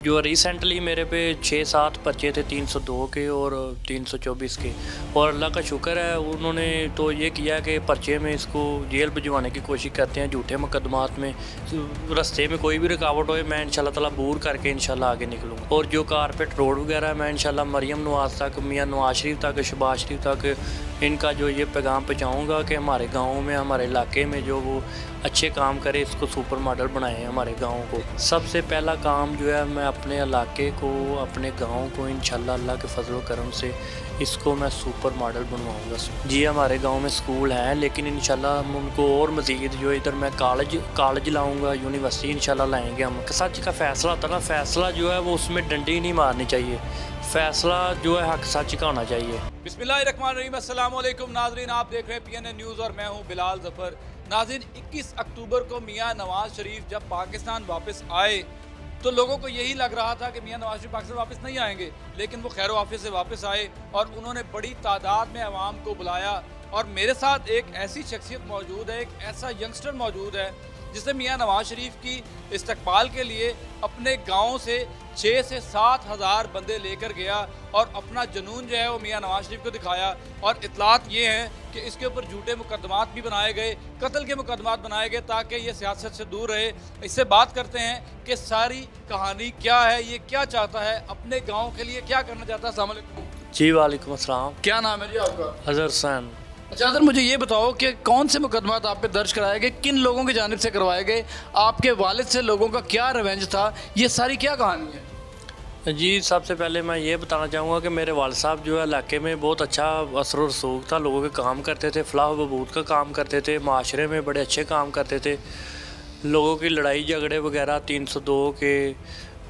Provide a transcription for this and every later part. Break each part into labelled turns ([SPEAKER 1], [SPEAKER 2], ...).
[SPEAKER 1] जो रिसेंटली मेरे पे 6-7 पर्चे थे 302 के और 324 के, और अल्लाह का शुक्र है उन्होंने तो ये किया कि पर्चे में इसको जेल भिजवाने की कोशिश करते हैं झूठे मुकदमात में। रास्ते में कोई भी रुकावट हो मैं इंशाल्लाह ताला दूर करके इंशाल्लाह आगे निकलूँगा। और जो कारपेट रोड वगैरह मैं इंशाल्लाह मरियम नवाज़ तक, मियाँ नवाज शरीफ तक, शहबाज शरीफ तक इनका जो ये पैगाम पहुँचाऊँगा कि हमारे गाँव में, हमारे इलाके में जो वो अच्छे काम करे, इसको सुपर मॉडल बनाए हमारे गाँव को। सबसे पहला काम जो है मैं अपने इलाके को, अपने गाँव को इंशाल्लाह अल्लाह के फजल करम से इसको मैं सुपर मॉडल बनवाऊँगा। जी हमारे गांव में स्कूल हैं, लेकिन इंशाल्लाह हम उनको और मज़ीद जो इधर मैं कॉलेज लाऊंगा, यूनिवर्सिटी इंशाल्लाह लाएंगे हम। सच का फ़ैसला होता है ना, फ़ैसला जो है वो उसमें डंडी नहीं मारनी चाहिए, फ़ैसला जो है हक सच का होना चाहिए।
[SPEAKER 2] बिस्मिल्लाहिर्रहमानिर्रहीम, अस्सलाम वालेकुम नाज़रीन, आप देख रहे हैं PNN न्यूज़ और मैं हूँ बिलाल ज़फ़र। नाज़रीन, 21 अक्टूबर को मियाँ नवाज़ शरीफ जब पाकिस्तान वापस आए तो लोगों को यही लग रहा था कि मियाँ नवाज़ शरीफ पाकिस्तान वापस नहीं आएंगे, लेकिन वो खैर वाफिस से वापस आए और उन्होंने बड़ी तादाद में अवाम को बुलाया। और मेरे साथ एक ऐसी शख्सियत मौजूद है, एक ऐसा यंगस्टर मौजूद है जिसने मियाँ नवाज़ शरीफ की इस्तकबाल के लिए अपने गाँव से 6 से 7 हज़ार बंदे लेकर गया और अपना जुनून जो है वो मियाँ नवाज़ शरीफ को दिखाया। और इतलात ये हैं कि इसके ऊपर झूठे मुकदमात भी बनाए गए, कत्ल के मुकदमात बनाए गए ताकि ये सियासत से दूर रहे। इससे बात करते हैं कि सारी कहानी क्या है, ये क्या चाहता है, अपने गाँव के लिए क्या करना चाहता है। अस्सलाम वालेकुम।
[SPEAKER 1] जी वालेकुम अस्सलाम।
[SPEAKER 2] क्या नाम है जी आपका?
[SPEAKER 1] अजहर हुसैन।
[SPEAKER 2] अच्छा अदर, मुझे ये बताओ कि कौन से मुकदमात आप पे दर्ज कराए गए, किन लोगों की जानिब से करवाए गए, आपके वालिद से लोगों का क्या रिवेंज था, ये सारी क्या कहानी है?
[SPEAKER 1] जी सबसे पहले मैं ये बताना चाहूँगा कि मेरे वालिद साहब जो है इलाके में बहुत अच्छा असर व रसूख था, लोगों के काम करते थे, फलाह बहबूद का काम करते थे, माशरे में बड़े अच्छे काम करते थे। लोगों की लड़ाई झगड़े वगैरह 302 के,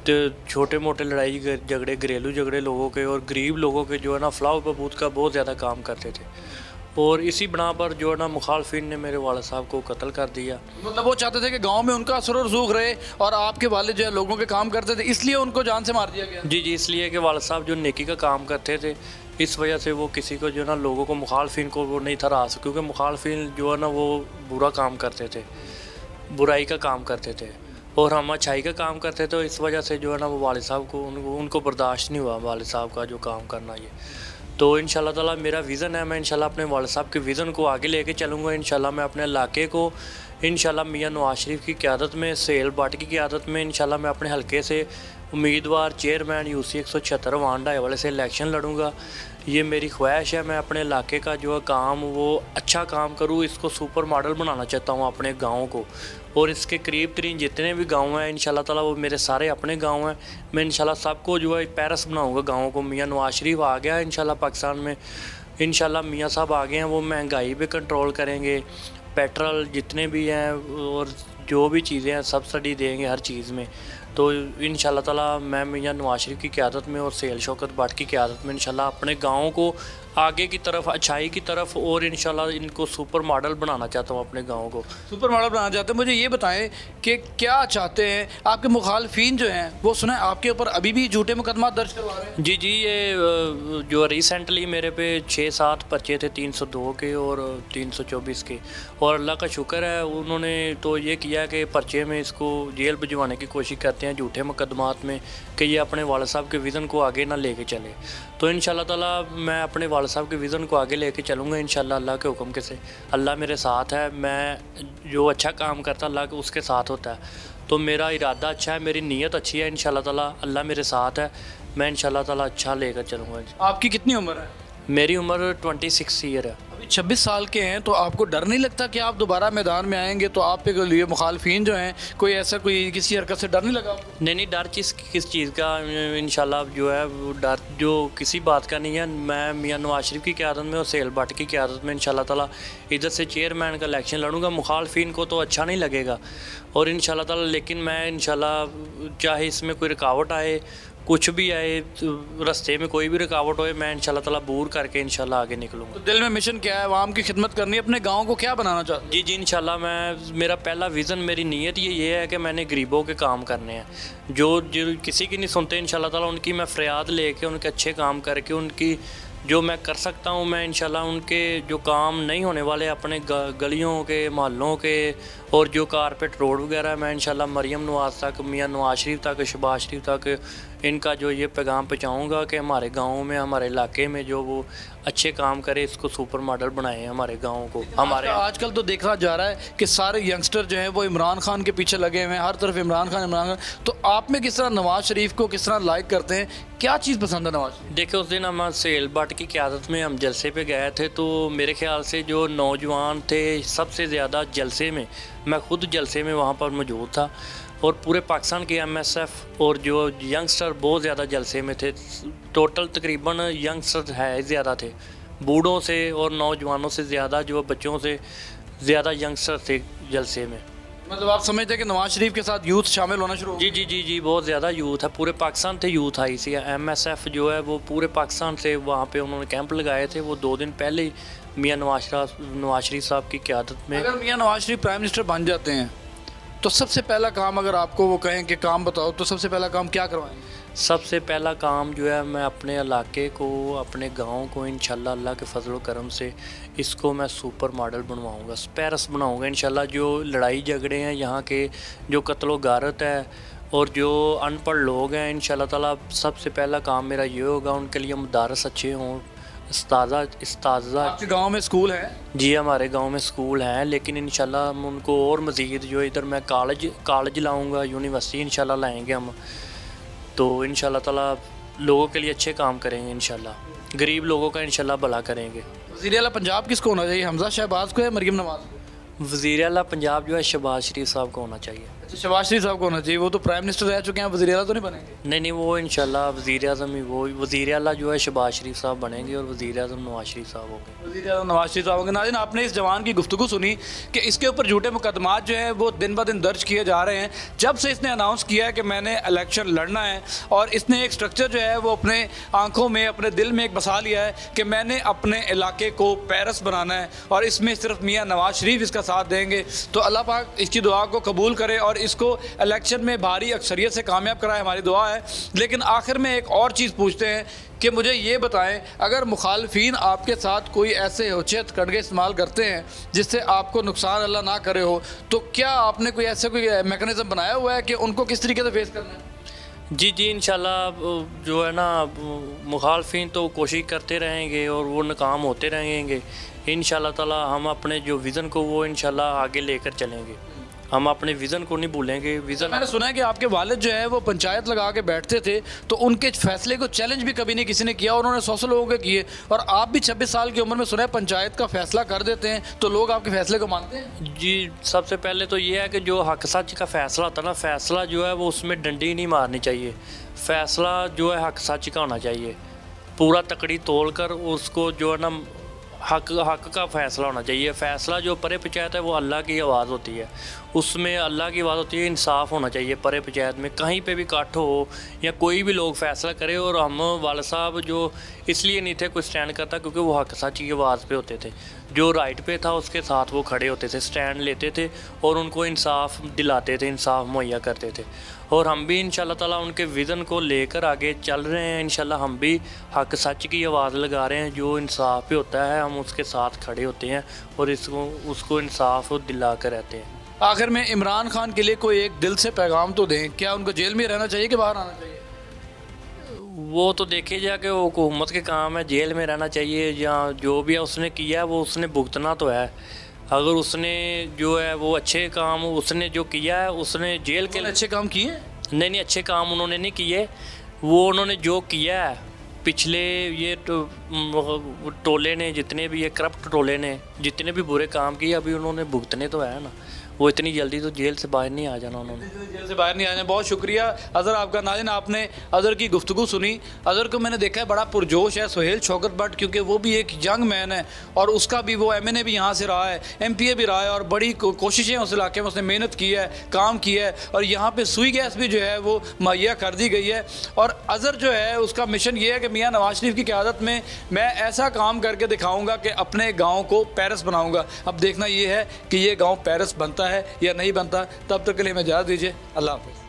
[SPEAKER 1] तो छोटे मोटे लड़ाई झगड़े, घरेलू झगड़े लोगों के और गरीब लोगों के जो है ना फलाह बहबूद का बहुत ज़्यादा काम करते थे। और इसी बना पर जो है ना मुखालफिन ने मेरे वालिद साहब को कत्ल कर दिया।
[SPEAKER 2] मतलब वो चाहते थे कि गांव में उनका असर और रसूख रहे और आपके वालिद जो है लोगों के काम करते थे, इसलिए उनको जान से मार दिया गया।
[SPEAKER 1] जी इसलिए कि वालिद साहब जो नेकी का काम करते थे, इस वजह से वो किसी को जो है ना लोगों को, मुखालफिन को वो नहीं था रास, क्योंकि मुखालफिन जो है ना वो बुरा काम करते थे, बुराई का काम करते थे और हम अच्छाई का काम करते थे। इस वजह से जो है ना वो वालिद साहब को उनको बर्दाश्त नहीं हुआ वालिद साहब का जो काम करना। ये तो इंशाल्लाह ताला मेरा विज़न है, मैं इंशाल्लाह अपने वालिद साहब के विज़न को आगे लेके चलूँगा। इंशाल्लाह मैं अपने इलाके को इंशाल्लाह मियाँ नवाज शरीफ की क़यादत में, सहेल भट्ट की क़यादत में इंशाल्लाह मैं अपने हलके से उम्मीदवार चेयरमैन UC 176 वांडा वाले से इलेक्शन लड़ूँगा। ये मेरी ख्वाहिश है, मैं अपने इलाके का जो है काम वो अच्छा काम करूँ, इसको सुपर मॉडल बनाना चाहता हूँ अपने गाँव को। और इसके करीब तरीन जितने भी गांव हैं इंशाल्लाह ताला वो मेरे सारे अपने गांव हैं। मैं इंशाल्लाह सबको जो है पेरिस बनाऊंगा गाँव को। मियाँ नवाज शरीफ आ गया इंशाल्लाह पाकिस्तान में, इंशाल्लाह मियाँ साहब आ गए हैं, वो महंगाई पे कंट्रोल करेंगे, पेट्रोल जितने भी हैं और जो भी चीज़ें हैं सब्सिडी देंगे हर चीज़ में। तो इंशाल्लाह ताला मैं मियाँ नवाज शरीफ की क़यादत में और सहेल शौकत भट्ट की क़यादत में इंशाल्लाह अपने गाँव को आगे की तरफ, अच्छाई की तरफ, और इंशाल्लाह इनको सुपर मॉडल बनाना चाहता हूँ अपने गाँव को।
[SPEAKER 2] सुपर मॉडल बनाना चाहते हैं। मुझे ये बताएं कि क्या चाहते हैं आपके मुखालफिन जो हैं, वो सुना आपके ऊपर अभी भी झूठे मुकदमा दर्ज करवा रहे हैं?
[SPEAKER 1] जी ये जो रिसेंटली मेरे पे 6-7 पर्चे थे 302 के और 324 के, और अल्लाह का शुक्र है उन्होंने तो ये किया कि पर्चे में इसको जेल भिजवाने की कोशिश करते हैं झूठे मुकदमात में कि ये अपने वालिद साहब के विज़न को आगे ना लेके चले। तो इंशाल्लाह ताला मैं अपने वालिद साहब के विज़न को आगे लेके चलूँगा इंशाल्लाह अल्लाह के हुक्म के से। अल्लाह मेरे साथ है, मैं जो अच्छा काम करता अल्लाह के उसके साथ होता है। तो मेरा इरादा अच्छा है, मेरी नीयत अच्छी है, इंशाल्लाह ताला अल्लाह मेरे साथ है, मैं इंशाल्लाह ताला अच्छा लेकर चलूँगा।
[SPEAKER 2] आपकी कितनी उम्र है?
[SPEAKER 1] मेरी उम्र 26 ईयर है।
[SPEAKER 2] अभी 26 साल के हैं, तो आपको डर नहीं लगता कि आप दोबारा मैदान में आएंगे तो आप पे लिए मुखालफिन जो हैं कोई ऐसा कोई किसी हरकत से डर नहीं लगा आपको?
[SPEAKER 1] नहीं डर किस चीज़ का इंशाल्लाह जो है वो डर जो किसी बात का नहीं है। मैं मियाँ नवाज शरीफ की क़यादत में और सहेल भट्ट की क़यादत में इंशाल्लाह ताला इधर से चेयरमैन का इलेक्शन लड़ूंगा। मुखालफिन को तो अच्छा नहीं लगेगा और इंशाल्लाह ताला, लेकिन मैं इंशाल्लाह चाहे इसमें कोई रुकावट आए, कुछ भी आए, रास्ते में कोई भी रुकावट हो, मैं इंशाल्लाह ताला दूर करके इंशाल्लाह आगे निकलूँगा।
[SPEAKER 2] तो दिल में मिशन क्या है? आवाम की खिदमत करनी है, अपने गाँव को क्या बनाना चाहते हैं?
[SPEAKER 1] जी इंशाल्लाह मेरा पहला विज़न, मेरी नीयत ये है कि मैंने गरीबों के काम करने हैं, जो किसी की नहीं सुनते इंशाल्लाह ताला उनकी मैं फ़रियाद लेके, उनके अच्छे काम करके, उनकी जो मैं कर सकता हूँ मैं इंशाल्लाह उनके जो काम नहीं होने वाले अपने गलियों के, मोहल्लों के और जो कारपेट रोड वगैरह है, मैं इंशाल्लाह मरियम नवाज़ तक, मियां नवाज शरीफ तक, शहबाज शरीफ तक इनका जो ये पैगाम पहुँचाऊँगा कि हमारे गाँव में, हमारे इलाके में जो वो अच्छे काम करे, इसको सुपर मॉडल बनाए हमारे गाँव को। हमारे
[SPEAKER 2] आजकल तो देखा जा रहा है कि सारे यंगस्टर जो हैं वो इमरान खान के पीछे लगे हुए हैं, हर तरफ इमरान खान इमरान खान। तो आप में किस तरह नवाज शरीफ को किस तरह लाइक करते हैं, क्या चीज़ पसंद है नवाज?
[SPEAKER 1] देखिए, उस दिन हम सेल भट्ट की क़यादत में हम जलसे पे गए थे, तो मेरे ख्याल से जो नौजवान थे सबसे ज़्यादा जलसे में, मैं खुद जलसे में वहाँ पर मौजूद था, और पूरे पाकिस्तान के MSF और जो यंगस्टर बहुत ज़्यादा जलसे में थे। टोटल तकरीबन यंगस्टर है ज़्यादा थे, बूढ़ों से और नौजवानों से ज़्यादा, जो बच्चों से ज़्यादा यंगस्टर थे जलसे में।
[SPEAKER 2] मतलब आप समझते हैं कि नवाज शरीफ के साथ यूथ शामिल होना शुरू?
[SPEAKER 1] जी जी जी जी, बहुत ज़्यादा यूथ है, पूरे पाकिस्तान से यूथ आई सी। MSF जो है वो पूरे पाकिस्तान से वहाँ पे उन्होंने कैंप लगाए थे। वो 2 दिन पहले ही मियां नवाज शरीफ साहब की क़यादत में।
[SPEAKER 2] अगर मियां नवाज शरीफ प्राइम मिनिस्टर बन जाते हैं तो सबसे पहला काम, अगर आपको वो कहें कि काम बताओ, तो सबसे पहला काम क्या करवाएंगे?
[SPEAKER 1] सबसे पहला काम जो है, मैं अपने इलाके को, अपने गांव को इंशाल्लाह अल्लाह के फजल करम से इसको मैं सुपर मॉडल बनवाऊंगा, पेरिस बनाऊंगा इंशाल्लाह। जो लड़ाई झगड़े हैं यहाँ के, जो कत्लो गारत है और जो अनपढ़ लोग हैं, इंशाल्लाह ताला सबसे पहला काम मेरा ये होगा, उनके लिए मदारस अच्छे हों, इस्ताज़ा।
[SPEAKER 2] आपके गांव में स्कूल है?
[SPEAKER 1] जी, हमारे गांव में स्कूल हैं, लेकिन इंशाल्लाह हम उनको और मज़ीद जो इधर मैं कॉलेज लाऊंगा, यूनिवर्सिटी इंशाल्लाह लाएंगे हम, तो इंशाल्लाह ताला लोगों के लिए अच्छे काम करेंगे, इंशाल्लाह गरीब लोगों का इंशाल्लाह भला करेंगे।
[SPEAKER 2] वज़ीर आला पंजाब किसको होना चाहिए, हमजा शहबाज को या मरियम नवाज को?
[SPEAKER 1] वज़ीर आला पंजाब जो है शहबाज शरीफ साहब को होना चाहिए।
[SPEAKER 2] अच्छा, शहबाज शरीफ साहब को होना चाहिए, वो तो प्राइम मिनिस्टर रह चुके हैं, वज़ीर आला तो नहीं बनेंगे?
[SPEAKER 1] नहीं, वो इंशाल्लाह वज़ीर आज़म ही, वो वज़ीर आला जो है शहबाज शरीफ साहब बनेंगे और वज़ीर आज़म नवाज शरीफ साहब होंगे।
[SPEAKER 2] वज़ीर आज़म नवाज शरीफ साहब होंगे। नाज़रीन, आपने इस जवान की गुफ्तगू सुनी कि इसके ऊपर झूठे मुकदमात जो है वो दिन ब दिन दर्ज किए जा रहे हैं। जब से इसने अनाउंस किया है कि मैंने इलेक्शन लड़ना है, और इसने एक स्ट्रक्चर जो है वो अपने आँखों में, अपने दिल में एक बसा लिया है कि मैंने अपने इलाके को पेरिस बनाना है, और इसमें सिर्फ मियाँ नवाज शरीफ इसका साथ देंगे। तो अल्लाह पाक इसकी दुआ को कबूल करे और इसको इलेक्शन में भारी अक्सरियत से कामयाब कराए, हमारी दुआ है। लेकिन आखिर में एक और चीज़ पूछते हैं कि मुझे ये बताएं, अगर मुखालफीन आपके साथ कोई ऐसे होशियत कड़गे इस्तेमाल करते हैं जिससे आपको नुकसान अल्लाह ना करे हो, तो क्या आपने कोई ऐसे कोई मैकेनिज़्म बनाया हुआ है कि उनको किस तरीके से फेस करना है?
[SPEAKER 1] जी जी, इंशाल्लाह जो है ना, मुखालफिन तो कोशिश करते रहेंगे और वो नाकाम होते रहेंगे। इंशाल्लाह ताला हम अपने जो विज़न को वो इंशाल्लाह आगे लेकर चलेंगे, हम अपने विज़न को नहीं भूलेंगे। विज़न,
[SPEAKER 2] मैंने सुना है कि आपके वालिद जो है वो पंचायत लगा के बैठते थे, तो उनके फैसले को चैलेंज भी कभी नहीं किसी ने किया, उन्होंने 100 लोगों के किए, और आप भी 26 साल की उम्र में सुना है पंचायत का फैसला कर देते हैं, तो लोग आपके फैसले को मानते हैं?
[SPEAKER 1] जी, सबसे पहले तो ये है कि जो हक सच का फ़ैसला होता है ना, फ़ैसला जो है वो उसमें डंडी नहीं मारनी चाहिए, फ़ैसला जो है हक सच का होना चाहिए, पूरा तकड़ी तोल कर उसको जो है ना हक का फ़ैसला होना चाहिए। फ़ैसला जो परे पंचायत है वो अल्लाह की आवाज़ होती है, उसमें अल्लाह की आवाज़ होती है, इंसाफ होना चाहिए परे पंचायत में। कहीं पे भी काट हो या कोई भी लोग फ़ैसला करे, और हम वाला साहब जो इसलिए नहीं थे कोई स्टैंड करता क्योंकि वो हक सच की आवाज़ पे होते थे, जो राइट पे था उसके साथ वो खड़े होते थे, स्टैंड लेते थे और उनको इंसाफ दिलाते थे, इंसाफ मुहैया करते थे। और हम भी इंशाल्लाह ताला उनके विज़न को लेकर आगे चल रहे हैं। इंशाल्लाह हम भी हक सच की आवाज़ लगा रहे हैं, जो इंसाफ पे होता है हम उसके साथ खड़े होते हैं और उसको इंसाफ दिला कर रहते हैं।
[SPEAKER 2] आखिर में इमरान खान के लिए कोई एक दिल से पैगाम तो दें, क्या उनको जेल में रहना चाहिए कि बाहर आना चाहिए?
[SPEAKER 1] वो तो देखे जाके वो हुकूमत के काम है, जेल में रहना चाहिए या जो भी है उसने किया है वो उसने भुगतना तो है। अगर उसने जो है वो अच्छे काम उसने जो किया है, उसने जेल के
[SPEAKER 2] अच्छे काम किए?
[SPEAKER 1] नहीं, अच्छे काम उन्होंने नहीं किए, वो उन्होंने जो किया है पिछले ये टोले ने, जितने भी ये करप्ट टोले ने जितने भी बुरे काम किए, अभी उन्होंने भुगतने तो है ना, वो इतनी जल्दी तो जेल से बाहर नहीं आ जाना उन्होंने,
[SPEAKER 2] जेल से बाहर नहीं आना। बहुत शुक्रिया अज़हर आपका। नाज़रीन, आपने अज़हर की गुफ्तगू सुनी। अज़हर को मैंने देखा है बड़ा पुरजोश है, सुहेल शौकत भट्ट, क्योंकि वो भी एक यंग मैन है और उसका भी वो MNA भी यहाँ से रहा है, MPA भी रहा है, और बड़ी कोशिशें उस इलाके में उसने मेहनत की है, काम किया है, और यहाँ पर सुई गैस भी जो है वो मुहैया कर दी गई है। और अज़हर जो है उसका मिशन ये है कि मियाँ नवाज शरीफ की क़यादत में मैं ऐसा काम करके दिखाऊँगा कि अपने गाँव को पेरिस बनाऊँगा। अब देखना ये है कि ये गाँव पेरिस बनता है या नहीं बनता। तब तक के लिए हमें इजाज़त दीजिए। अल्लाह हाफ़िज़।